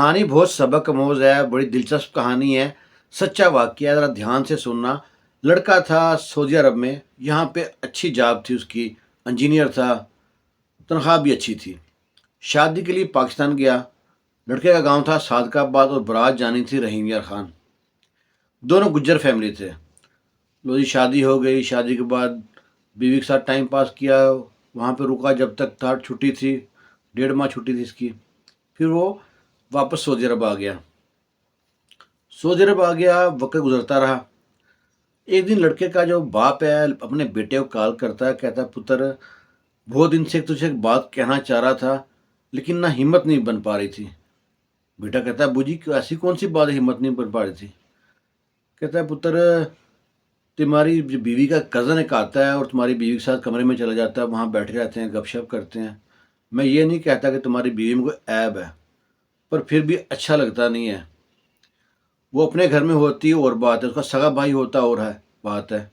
कहानी बहुत सबक आमोज़ है, बड़ी दिलचस्प कहानी है, सच्चा वाक़या है, ज़रा ध्यान से सुनना। लड़का था सऊदी अरब में, यहाँ पे अच्छी जॉब थी उसकी, इंजीनियर था, तनख्वाह भी अच्छी थी। शादी के लिए पाकिस्तान गया, लड़के का गाँव था सादकाबाद और बारात जानी थी रहीम यार खान। दोनों गुज्जर फैमिली थे। लो जी शादी हो गई, शादी के बाद बीवी के साथ टाइम पास किया, वहाँ पे रुका जब तक था छुट्टी थी, 1.5 माह छुट्टी थी इसकी। फिर वो वापस सऊदी अरब आ गया। सऊदी अरब आ गया, वक़्त गुज़रता रहा। एक दिन लड़के का जो बाप है अपने बेटे को कॉल करता है, कहता है पुत्र बहुत दिन से तुझे एक बात कहना चाह रहा था, लेकिन ना हिम्मत नहीं बन पा रही थी। बेटा कहता है बूजी ऐसी कौन सी बात है हिम्मत नहीं बन पा रही थी? कहता है पुत्र तुम्हारी जो बीवी का कज़न एक आता है और तुम्हारी बीवी के साथ कमरे में चला जाता है, वहाँ बैठे रहते हैं, गपशप करते हैं। मैं ये नहीं कहता कि तुम्हारी बीवी में कोई ऐब है, पर फिर भी अच्छा लगता नहीं है। वो अपने घर में होती है और बात है, उसका सगा भाई होता और है बात है,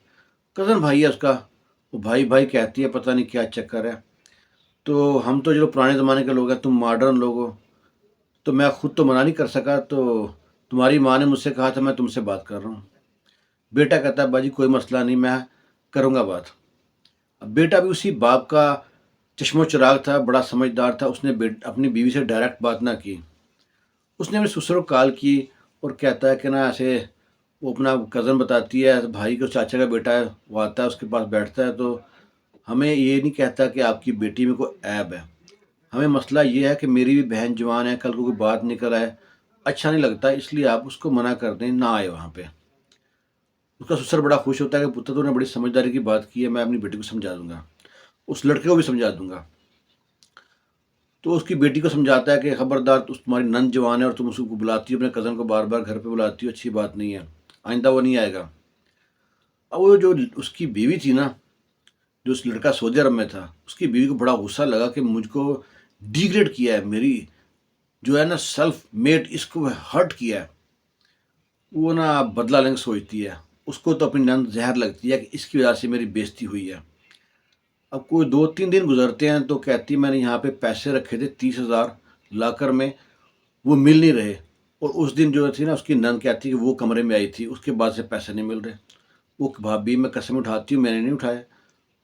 कज़न भाई है उसका, वो भाई भाई कहती है, पता नहीं क्या चक्कर है। तो हम तो जो पुराने ज़माने के लोग हैं, तुम मॉडर्न लोग हो, तो मैं खुद तो मना नहीं कर सका, तो तुम्हारी माँ ने मुझसे कहा था मैं तुमसे बात कर रहा हूँ। बेटा कहता है बाजी कोई मसला नहीं, मैं करूँगा बात। अब बेटा भी उसी बाप का चश्मो चिराग था, बड़ा समझदार था, उसने अपनी बीवी से डायरेक्ट बात ना की। उसने अपने ससुर को कॉल की और कहता है कि ना ऐसे वो अपना कज़न बताती है, भाई को चाचा का बेटा है, वो आता है उसके पास बैठता है, तो हमें ये नहीं कहता कि आपकी बेटी में कोई ऐब है। हमें मसला ये है कि मेरी भी बहन जवान है, कल को कोई बात निकल आए, अच्छा नहीं लगता, इसलिए आप उसको मना कर दें, ना आए वहाँ पे। उसका ससुर बड़ा खुश होता है कि पुत्र तूने बड़ी समझदारी की बात की है, मैं अपनी बेटी को समझा दूंगा, उस लड़के को भी समझा दूंगा। तो उसकी बेटी को समझाता है कि खबरदार तुम्हारी नंद जवान है और तुम उसको बुलाती हो, अपने कज़न को बार बार घर पे बुलाती हो, अच्छी बात नहीं है, आइंदा वो नहीं आएगा। अब वो जो उसकी बीवी थी ना, जो उस लड़का सऊदी अरब में था, उसकी बीवी को बड़ा गुस्सा लगा कि मुझको डिग्रेड किया है, मेरी जो है ना सेल्फ मेड, इसको हर्ट किया है। वो ना बदला लेंगे सोचती है, उसको तो अपनी नंद जहर लगती है कि इसकी वजह से मेरी बेइज्जती हुई है। अब कोई 2-3 दिन गुजरते हैं तो कहती है मैंने यहाँ पे पैसे रखे थे 30,000 लाकर में, वो मिल नहीं रहे। और उस दिन जो थी ना उसकी नंद कहती है कि वो कमरे में आई थी, उसके बाद से पैसे नहीं मिल रहे। वो भाभी मैं कसम उठाती हूँ मैंने नहीं उठाए।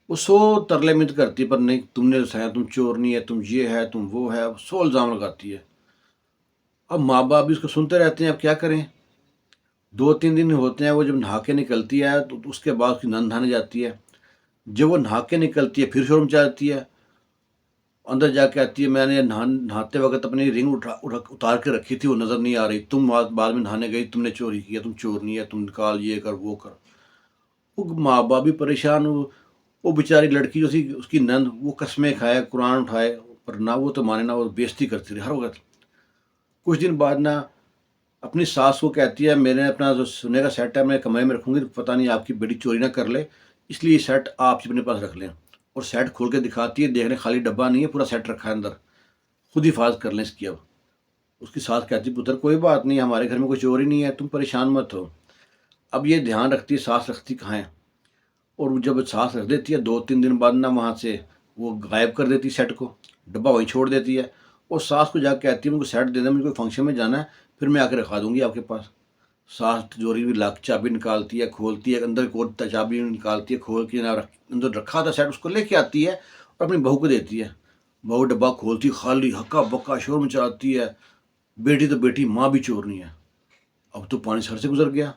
वो 100 तरले मिन्नत करती है, पर नहीं तुमने उठाया, तुम चोरनी है, तुम ये है, तुम वो है, 100 इल्ज़ाम लगाती है। अब माँ बाप भी उसको सुनते रहते हैं, अब क्या करें। 2-3 दिन होते हैं, वो जब नहा के निकलती है तो उसके बाद उसकी नंद नहाने जाती है। जब वो नहा के निकलती है फिर शोर मचाती है, अंदर जाके आती है मैंने नहाते वक्त अपनी रिंग उतार के रखी थी, वो नज़र नहीं आ रही, तुम बाद में नहाने गई, तुमने चोरी किया, तुम चोरनी है, तुम निकाल, ये कर वो कर। वो माँ बाप भी परेशान, वो बेचारी लड़की जो थी उसकी नंद, वो कस्में खाए, कुरान उठाए, पर ना वो तो माने ना, वो बेइज्जती करती रही हर वक्त। कुछ दिन बाद ना अपनी सास को कहती है मैंने अपना जो सोने का सेट है मैं कमरे में रखूँगी, पता नहीं आपकी बेटी चोरी ना कर ले, इसलिए ये सेट आप अपने पास रख लें। और सेट खोल के दिखाती है, देखने खाली डब्बा नहीं है, पूरा सेट रखा है अंदर, खुद हिफाजत कर लें इसकी। अब उसकी सास कहती पुत्र कोई बात नहीं, हमारे घर में कोई चोरी नहीं है, तुम परेशान मत हो। अब ये ध्यान रखती है, सास रखती कहाँ है। और जब सास रख देती है 2-3 दिन बाद ना वहाँ से वो गायब कर देती सेट को, डब्बा वहीं छोड़ देती है। और सास को जाकर कहती है मुझे सेट दे दें, मुझे कोई फंक्शन में जाना है, फिर मैं आकर रखा दूंगी आपके पास। सास तिजोरी भी लाख चाबी निकालती है, खोलती है, अंदर की ओर चाबी निकालती है, खोल के ना अंदर रखा था सेट, उसको लेके आती है और अपनी बहू को देती है। बहू डब्बा खोलती, खाली हक्का बक्का शोर मचाती है, बेटी तो बेटी, माँ भी चोर नहीं है। अब तो पानी सर से गुजर गया।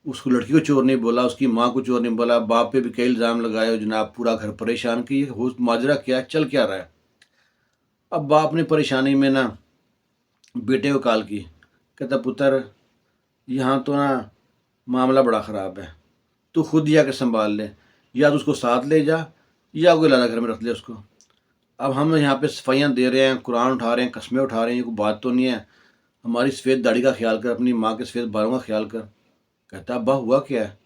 उसको लड़की को चोर नहीं बोला, उसकी माँ को चोर नहीं बोला, बाप पे भी कई इल्ज़ाम लगाए, जनाब पूरा घर परेशान की, हो माजरा क्या है, चल क्या रहा है। अब बाप ने परेशानी में ना बेटे को कॉल की, कहता पुत्र यहाँ तो ना मामला बड़ा ख़राब है, तू खुद ही आके संभाल ले, या तो उसको साथ ले जा या कोई लाना घर में रख ले उसको। अब हम यहाँ पे सफाइयाँ दे रहे हैं, कुरान उठा रहे हैं, कस्में उठा रहे हैं, ये कोई बात तो नहीं है, हमारी सफ़ेद दाढ़ी का ख्याल कर, अपनी माँ के सफ़ेद बालों का ख्याल कर। कहता अब्बा हुआ क्या है?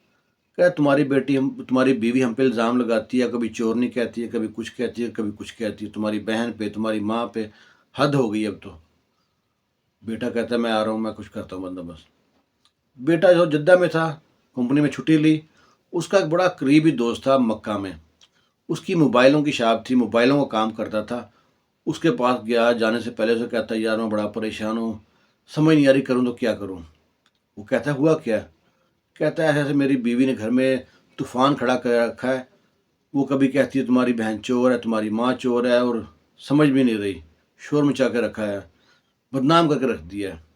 क्या तुम्हारी बेटी तुम्हारी बीवी हम पे इल्ज़ाम लगाती है, कभी चोर नहीं कहती है, कभी कुछ कहती है, कभी कुछ कहती है, तुम्हारी बहन पे, तुम्हारी माँ पे, हद हो गई अब तो। बेटा कहता है मैं आ रहा हूँ, मैं कुछ करता हूँ बंदोबस्त। बेटा जो जद्दा में था, कंपनी में छुट्टी ली, उसका एक बड़ा करीबी दोस्त था मक्का में, उसकी मोबाइलों की शॉप थी, मोबाइलों का काम करता था। اس کے پاس گیا، جانے سے پہلے اسے کہتا ہے یار میں بڑا پریشان ہوں، سمجھ نہیں آ رہی کروں تو کیا کروں۔ وہ کہتا ہے ہوا کیا؟ کہتا ہے ایسے ایسے میری بیوی نے گھر میں طوفان کھڑا کر رکھا ہے، وہ کبھی کہتی ہے تمہاری بہن چور ہے، تمہاری ماں چور ہے، اور سمجھ بھی نہیں رہی، شور مچا کے رکھا ہے، بدنام کر کے رکھ دیا ہے۔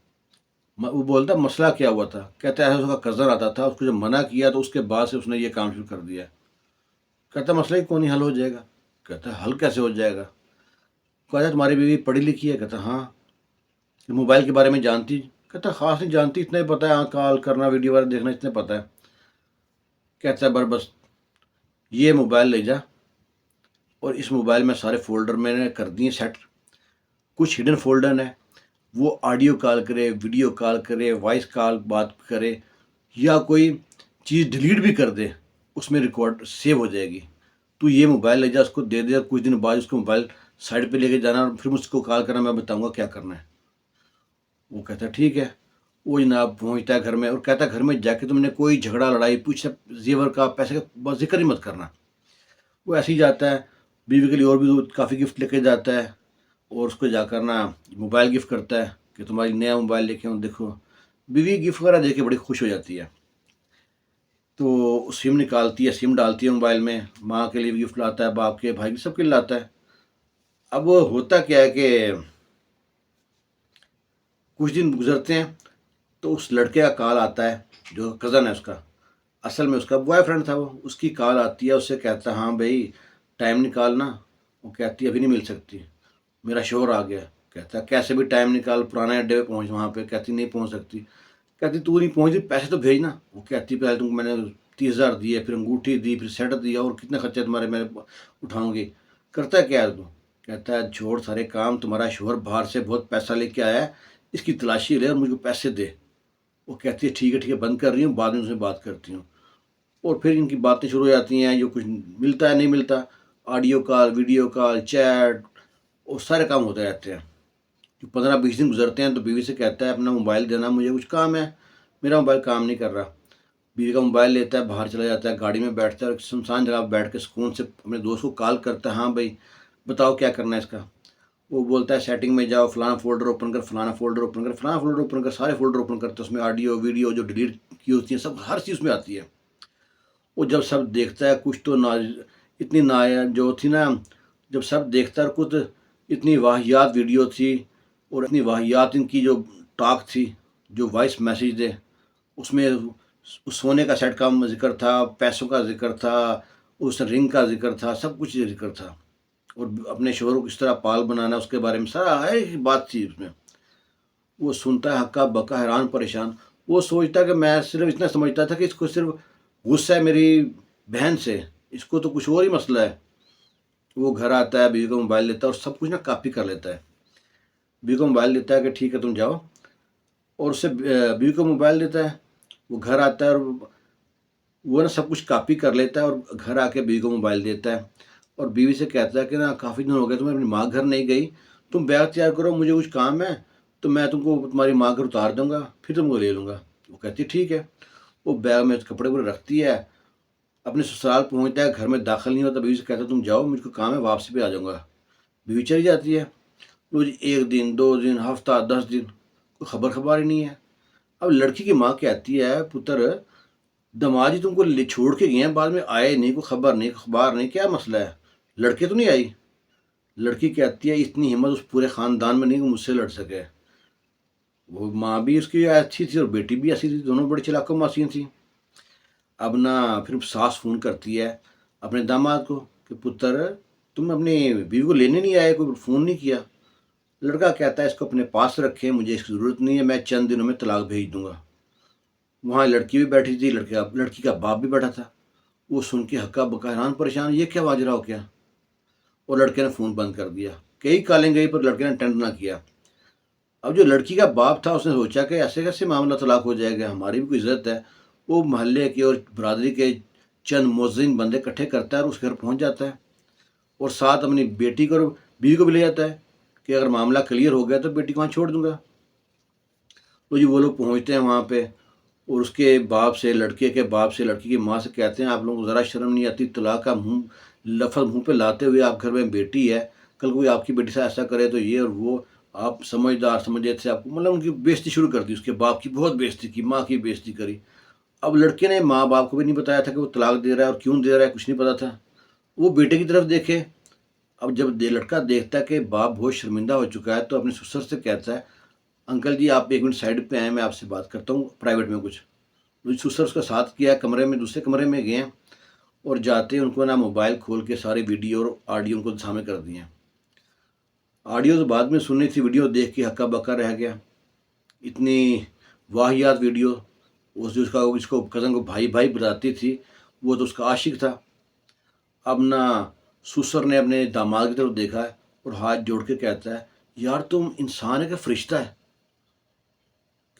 وہ بولتا مسئلہ کیا ہوا تھا؟ کہتا ہے اس کا کزن آتا تھا، اس کو جب منع کیا تو اس کے بعد سے اس نے یہ کام شروع کر دیا۔ کہتا مسئلہ ہی کون نہیں حل ہو جائے گا؟ کہتا ہے حل کیسے ہو جائے گا؟ کہتا ہے تمہاری بیوی پڑھی لکھی ہے؟ کہتا ہاں۔ یہ موبائل کے بارے میں جانتی؟ کہتا خاص نہیں جانتی، اتنا ہی پتہ ہے ہاں کال کرنا، ویڈیو وغیرہ دیکھنا، اتنا پتہ ہے۔ کہتا ہے بس یہ موبائل لے جا، اور اس موبائل میں سارے فولڈر میں نے کر دیے سیٹ، کچھ ہڈن فولڈر ہیں، وہ آڈیو کال کرے، ویڈیو کال کرے، وائس کال بات کرے، یا کوئی چیز ڈیلیٹ بھی کر دے، اس میں ریکارڈ سیو ہو جائے گی۔ تو یہ موبائل لے جا، اس کو دے دے، کچھ دن بعد اس کو موبائل سائڈ پہ لے کے جانا، پھر مجھ کو کال کرنا، میں بتاؤں گا کیا کرنا ہے۔ وہ کہتا ہے ٹھیک ہے۔ وہ جناب پہنچتا ہے گھر میں، اور کہتا ہے گھر میں جا کے تم نے کوئی جھگڑا لڑائی پوچھ زیور کا پیسے کا بس ذکر ہی مت کرنا۔ وہ ایسے ہی جاتا ہے، بیوی کے لیے اور بھی کافی گفٹ لے کے جاتا ہے، اور اس کو جا کر نا موبائل گفٹ کرتا ہے کہ تمہاری نیا موبائل لے کے ہوں، دیکھو۔ بیوی گفٹ وغیرہ دے کے بڑی خوش ہو جاتی ہے، تو سم نکالتی ہے، سم ڈالتی ہے موبائل میں، ماں کے لیے بھی گفٹ لاتا ہے، باپ کے، بھائی کے، سب کے لیے لاتا ہے۔ اب وہ ہوتا کیا ہے کہ کچھ دن گزرتے ہیں تو اس لڑکے کا کال آتا ہے، جو کزن ہے اس کا، اصل میں اس کا بوائے فرینڈ تھا، وہ اس کی کال آتی ہے، اس سے کہتا ہے ہاں بھائی ٹائم نکالنا۔ وہ کہتی ہے ابھی نہیں مل سکتی، میرا شوہر آ گیا۔ کہتا ہے کیسے بھی ٹائم نکال، پرانے اڈے پہ پہنچ وہاں پہ۔ کہتی نہیں پہنچ سکتی۔ کہتی تو نہیں پہنچتی، پیسے تو بھیجنا۔ وہ کہتی پہلے تم کو میں نے 30,000 دیے، پھر انگوٹھی دی، پھر سیٹ دیا، اور کتنے خرچے تمہارے میں اٹھاؤں گی، کرتا ہے کیا ہے تو؟ کہتا ہے چھوڑ سارے کام، تمہارا شوہر باہر سے بہت پیسہ لے کے آیا ہے، اس کی تلاشی لے اور مجھ کو پیسے دے۔ وہ کہتی ہے ٹھیک ہے بند کر رہی ہوں، بعد میں ان سے بات کرتی ہوں۔ اور پھر ان کی باتیں شروع ہو جاتی ہیں، جو کچھ ملتا ہے نہیں ملتا، audio call, video call, chat, اور سارے کام ہوتے رہتے ہیں۔ 15-20 دن گزرتے ہیں تو بیوی سے کہتا ہے اپنا موبائل دینا، مجھے کچھ کام ہے، میرا موبائل کام نہیں کر رہا۔ بیوی کا موبائل لیتا ہے، باہر چلا جاتا ہے، گاڑی میں بیٹھتا ہے، اور سنسان جگہ بیٹھ کے سکون سے اپنے دوست کو کال کرتا ہے، ہاں بھائی بتاؤ کیا کرنا ہے اس کا۔ وہ بولتا ہے سیٹنگ میں جاؤ، فلانا فولڈر اوپن کر، فلانا فولڈر اوپن کر، فلانا فولڈر اوپن کر، سارے فولڈر اوپن کرتے، اس میں آڈیو ویڈیو جو ڈیلیٹ کی ہوتی ہیں سب، ہر چیز میں آتی ہے۔ وہ جب سب دیکھتا ہے، کچھ تو اتنی جو تھی نا، جب سب دیکھتا ہے، کچھ اتنی واہیات ویڈیو تھی، اور اتنی واہیات ان کی جو ٹاک تھی، جو وائس میسیج تھے، اس میں سونے کا سیٹ کا ذکر تھا، پیسوں کا ذکر تھا، اس رنگ کا ذکر تھا، سب کچھ ذکر تھا، اور اپنے شوہر کو کس طرح پال بنانا اس کے بارے میں سارا ایک بات تھی اس میں۔ وہ سنتا ہے ہکا بکا، حیران پریشان۔ وہ سوچتا ہے کہ میں صرف اتنا سمجھتا تھا کہ اس کو صرف غصہ ہے میری بہن سے، اس کو تو کچھ اور ہی مسئلہ ہے۔ وہ گھر آتا ہے، بیوی کو موبائل لیتا ہے، اور سب کچھ نا کاپی کر لیتا ہے۔ بیوی کو موبائل دیتا ہے کہ ٹھیک ہے تم جاؤ، اور اس سے بیوی کو موبائل دیتا ہے، وہ گھر آتا ہے، اور وہ نا سب کچھ کاپی کر لیتا ہے، اور گھر آ کے بیوی کو موبائل دیتا ہے، اور بیوی سے کہتا ہے کہ نا کافی دن ہو گئے تمہیں اپنی ماں گھر نہیں گئی، تم بیگ تیار کرو، مجھے کچھ کام ہے، تو میں تم کو تمہاری ماں گھر اتار دوں گا، پھر تم کو لے لوں گا۔ وہ کہتی ٹھیک ہے۔ وہ بیگ میں کپڑے وپڑے رکھتی ہے، اپنے سسرال پہنچتا ہے، گھر میں داخل نہیں ہوتا، بیوی سے کہتا ہے تم جاؤ، مجھ کو کام ہے، واپسی پہ آ جاؤں گا۔ بیوی چلی جاتی ہے۔ روز 1 دن 2 دن، ہفتہ 10 دن، کوئی خبر ہی نہیں ہے۔ اب لڑکی کی ماں کہتی ہے پتر دماد جی تم کو چھوڑ کے گئے ہیں، بعد میں آئے نہیں، کوئی خبر نہیں، اخبار نہیں، کیا مسئلہ ہے؟ لڑکے تو نہیں آئی؟ لڑکی کہتی ہے اتنی ہمت اس پورے خاندان میں نہیں کہ مجھ سے لڑ سکے۔ وہ ماں بھی اس کی اچھی تھی اور بیٹی بھی ایسی تھی، دونوں بڑی چلاکو ماسیاں تھیں۔ اب نا پھر ساس فون کرتی ہے اپنے داماد کو کہ پتر تم اپنی بیوی کو لینے نہیں آئے، کوئی فون نہیں کیا۔ لڑکا کہتا ہے اس کو اپنے پاس رکھیں، مجھے اس کی ضرورت نہیں ہے، میں چند دنوں میں طلاق بھیج دوں گا۔ وہاں لڑکی بھی بیٹھی تھی، لڑکی کا باپ بھی بیٹھا تھا۔ وہ سن کے ہکا بکا، حیران پریشان، یہ کیا واجرہ ہو گیا؟ اور لڑکے نے فون بند کر دیا۔ کئی کالیں گئی پر لڑکے نے اٹینڈ نہ کیا۔ اب جو لڑکی کا باپ تھا اس نے سوچا کہ ایسے کیسے معاملہ طلاق ہو جائے گا، ہماری بھی کوئی عزت ہے۔ وہ محلے کے اور برادری کے چند موذن بندے اکٹھے کرتا ہے اور اس گھر پہنچ جاتا ہے، اور ساتھ اپنی بیٹی کو اور بیوی کو بھی لے جاتا ہے کہ اگر معاملہ کلیئر ہو گیا تو بیٹی کو وہاں چھوڑ دوں گا۔ تو جی وہ لوگ پہنچتے ہیں وہاں پہ، اور اس کے باپ سے، لڑکے کے باپ سے، لڑکی کی ماں سے کہتے ہیں آپ لوگوں کو ذرا شرم نہیں آتی؟ طلاق کا لفظ منہ پہ لاتے ہوئے آپ گھر میں بیٹی ہے، कल कोई आपकी बेटी से ऐसा करे तो ये और वो, आप समझदार समझे थे आपको, मतलब उनकी बेइज्जती शुरू कर दी, उसके बाप की बहुत बेइज्जती की, माँ की बेइज्जती करी। अब लड़के ने माँ बाप को भी नहीं बताया था कि वो तलाक दे रहा है और क्यों दे रहा है, कुछ नहीं पता था। वो बेटे की तरफ देखे। अब जब लड़का देखता है कि बाप बहुत शर्मिंदा हो चुका है, तो अपने ससुर से कहता है, अंकल जी आप 1 मिनट साइड पे आए, मैं आपसे बात करता हूँ प्राइवेट में कुछ। तो ससुर उसका साथ किया, कमरे में, दूसरे कमरे में गए हैं, और जाते ही उनको ना मोबाइल खोल के सारे वीडियो और ऑडियो उनको सामने कर दिए। ऑडियो तो बाद में सुननी थी, वीडियो देख के हक्का बक्का रह गया। इतनी वाहियात वीडियो। उस जो उसका इसको कज़न को भाई भाई बताती थी, वो तो उसका आशिक था। अब ना ससुर ने अपने दामाद की तरफ देखा है और हाथ जोड़ के कहता है, यार तुम इंसान है कि फरिश्ता है?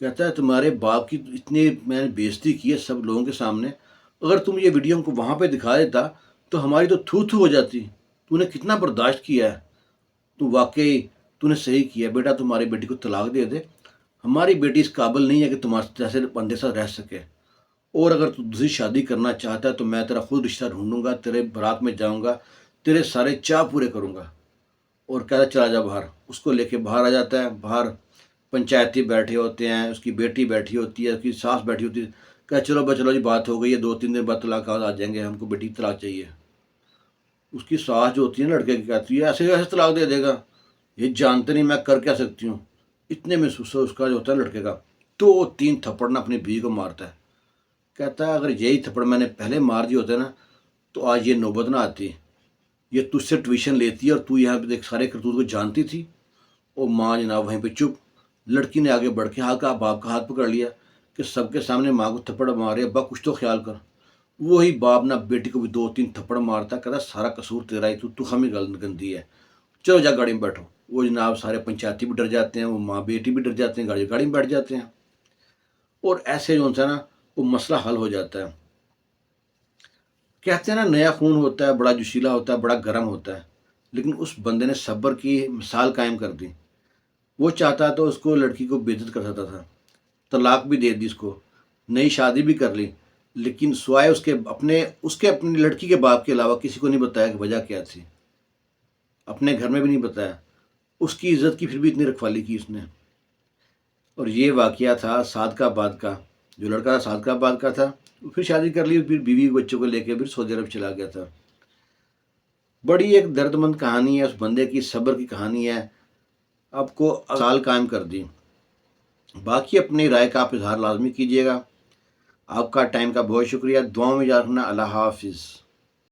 कहता है तुम्हारे बाप की इतनी मैंने बेइज्जती की है सब लोगों के सामने, अगर तुम ये वीडियो हमको वहाँ पे दिखा देता तो हमारी तो थू थू हो जाती। तूने कितना बर्दाश्त किया है। तू वाकई तूने सही किया बेटा, तुम्हारी बेटी को तलाक दे दे। हमारी बेटी इस काबिल नहीं है कि तुम्हारे जैसे बंदे साथ रह सके, और अगर तू दूसरी शादी करना चाहता है तो मैं तेरा खुद रिश्ता ढूंढूंगा, तेरे बारात में जाऊंगा, तेरे सारे चाह पूरे करूंगा। और कहता चला जा बाहर। उसको लेके बाहर आ जाता है। बाहर पंचायती बैठे होते हैं, उसकी बेटी बैठी होती है, उसकी सास बैठी होती है। कह चलो बस चलो जी, बात हो गई है, 2-3 दिन बाद तलाक आ जाएंगे, हमको बेटी की तलाक चाहिए। उसकी सास जो होती है ना लड़के की, कहती है ऐसे कैसे तलाक दे देगा, ये जानते नहीं मैं कर क्या सकती हूँ। इतने में ससुर उसका जो होता है लड़के का 2-3 थप्पड़ ना अपनी बीवी को मारता है। कहता है अगर यही थप्पड़ मैंने पहले मार दिए होते ना तो आज ये नौबत ना आती। ये तुझसे ट्यूशन लेती है और तू यहाँ पे देख सारे करतूत को जानती थी। और माँ जनाब वहीं पे चुप। लड़की ने आगे बढ़ के बाप का हाथ पकड़ लिया कि सबके सामने माँ को थप्पड़ मारे, अब्बा कुछ तो ख्याल कर। वही बाप ना बेटी को भी 2-3 थप्पड़ मारता, कहता सारा कसूर तेरा ही, तू हमें गंदी है, चलो जा गाड़ी में बैठो। वो जनाब सारे पंचायती भी डर जाते हैं, वो माँ बेटी भी डर जाते हैं, गाड़ी में बैठ जाते हैं। और ऐसे जो है ना वो मसला हल हो जाता है। कहते हैं ना नया खून होता है, बड़ा जोशीला होता है, बड़ा गर्म होता है, लेकिन उस बंदे ने सब्र की मिसाल कायम कर दी। वो चाहता तो उसको लड़की को बेइज्जत कर सकता था, तलाक भी दे दी उसको, नई शादी भी कर ली, लेकिन स्वाय उसके अपनी लड़की के बाप के अलावा किसी को नहीं बताया कि वजह क्या थी। अपने घर में भी नहीं बताया। उसकी इज्जत की फिर भी इतनी रखवाली की उसने। और ये वाकया था सादकाबाद का। जो लड़का था सादकाबाद का था, वो फिर शादी कर ली, फिर बीवी बच्चों को लेकर फिर सऊदी अरब चला गया था। बड़ी एक दर्दमंद कहानी है, उस बंदे की सब्र की कहानी है। आपको साल कायम कर दी। बाकी अपनी राय का आप इजहार लाजमी कीजिएगा। आपका टाइम का बहुत शुक्रिया। दुआओं में याद रखना। अल्लाह हाफिज़।